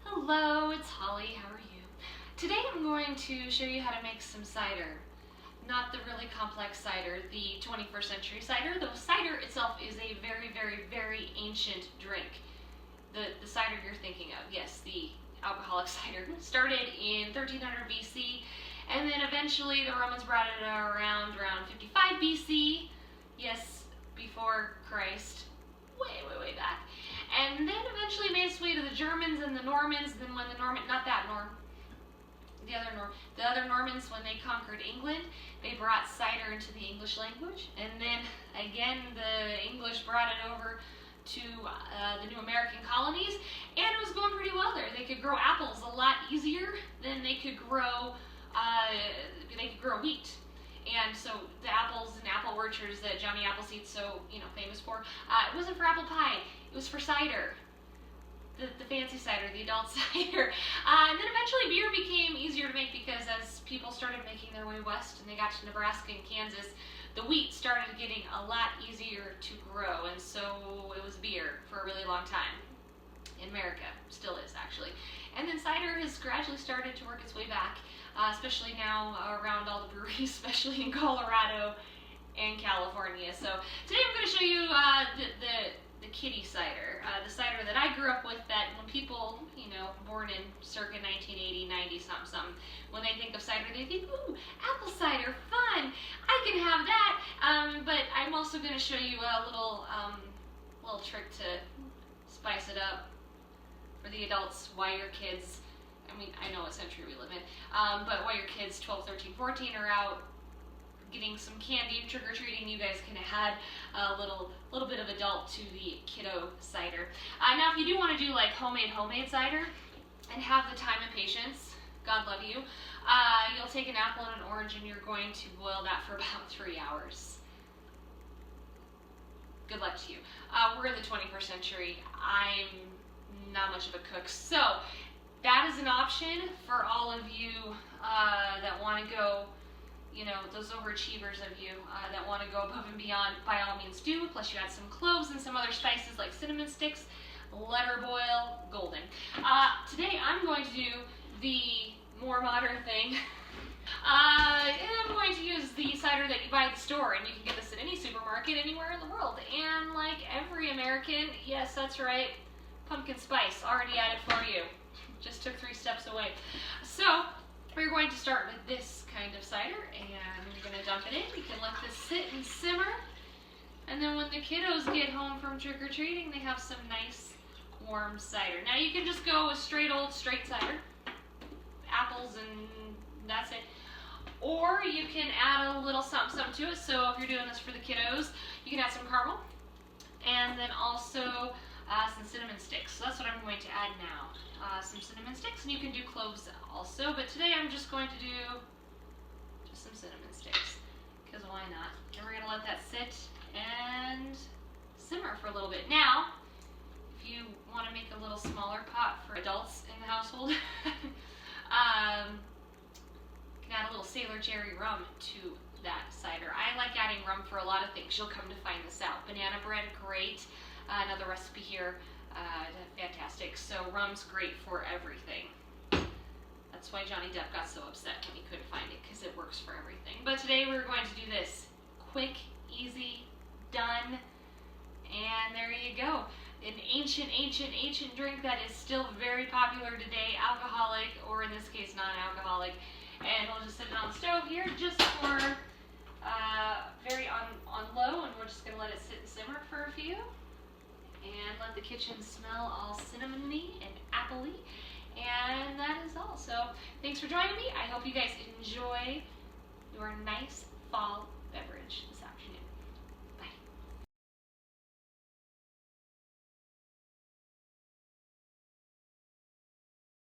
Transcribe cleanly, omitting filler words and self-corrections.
Hello, it's Holly. How are you? Today I'm going to show you how to make some cider. Not the really complex cider, the 21st century cider, though cider itself is a very ancient drink. The cider you're thinking of, yes, the alcoholic cider, started in 1300 BC, and then eventually the Romans brought it around 55 BC, yes, before Christ, way back. And then eventually made its way to the Germans and the Normans. Then when the other Normans, when they conquered England, they brought cider into the English language. And then again, the English brought it over to the new American colonies, and it was going pretty well there. They could grow apples a lot easier than they could grow wheat. And so the apples and apple orchards that Johnny Appleseed's so famous for, it wasn't for apple pie, it was for cider. The fancy cider, the adult cider. And then eventually beer became easier to make because as people started making their way west and they got to Nebraska and Kansas, the wheat started getting a lot easier to grow, and so it was beer for a really long time. In America, still is actually. And then cider has gradually started to work its way back, especially now around all the breweries, especially in Colorado and California. So today I'm going to show you the kiddie cider, the cider that I grew up with, that when people, born in circa 1980, 90 something, when they think of cider, they think, ooh, apple cider, fun, I can have that. But I'm also going to show you a little trick to spice it up for the adults, while your kids, I know what century we live in, but while your kids 12, 13, 14 are out getting some candy, trick-or-treating, you guys can add a little bit of adult to the kiddo cider. Now, if you do want to do like homemade cider and have the time and patience, God love you, you'll take an apple and an orange and you're going to boil that for about 3 hours. Good luck to you. We're in the 21st century. I'm not much of a cook, so that is an option for all of you that want to go, those overachievers of you that want to go above and beyond. By all means do, plus you add some cloves and some other spices like cinnamon sticks, let her boil, golden. Today I'm going to do the more modern thing. I'm going to use the cider that you buy at the store, and you can get this at any supermarket anywhere in the world. And like every American, yes, that's right, pumpkin spice already added for you. Just took 3 steps away. So we're going to start with this kind of cider, and we're going to dump it in. You can let this sit and simmer, and then when the kiddos get home from trick-or-treating, they have some nice warm cider. Now you can just go with straight cider, apples, and that's it. Or you can add a little something to it. So if you're doing this for the kiddos, you can add some caramel, and then also some cinnamon sticks. So that's what I'm going to add now. Some cinnamon sticks, and you can do cloves also, but today I'm just going to do just some cinnamon sticks, because why not? And we're going to let that sit and simmer for a little bit. Now, if you want to make a little smaller pot for adults in the household, you can add a little Sailor Jerry rum to that cider. I like adding rum for a lot of things. You'll come to find this out. Banana bread, great. Another recipe here, fantastic. So rum's great for everything. That's why Johnny Depp got so upset when he couldn't find it, because it works for everything. But today we're going to do this. Quick, easy, done, and there you go. An ancient drink that is still very popular today, alcoholic, or in this case non-alcoholic. And we'll just set it on the stove here just for very on low, and we're just going to let it sit and simmer for a few. And let the kitchen smell all cinnamony and appley. And that is all. So thanks for joining me. I hope you guys enjoy your nice fall beverage this afternoon.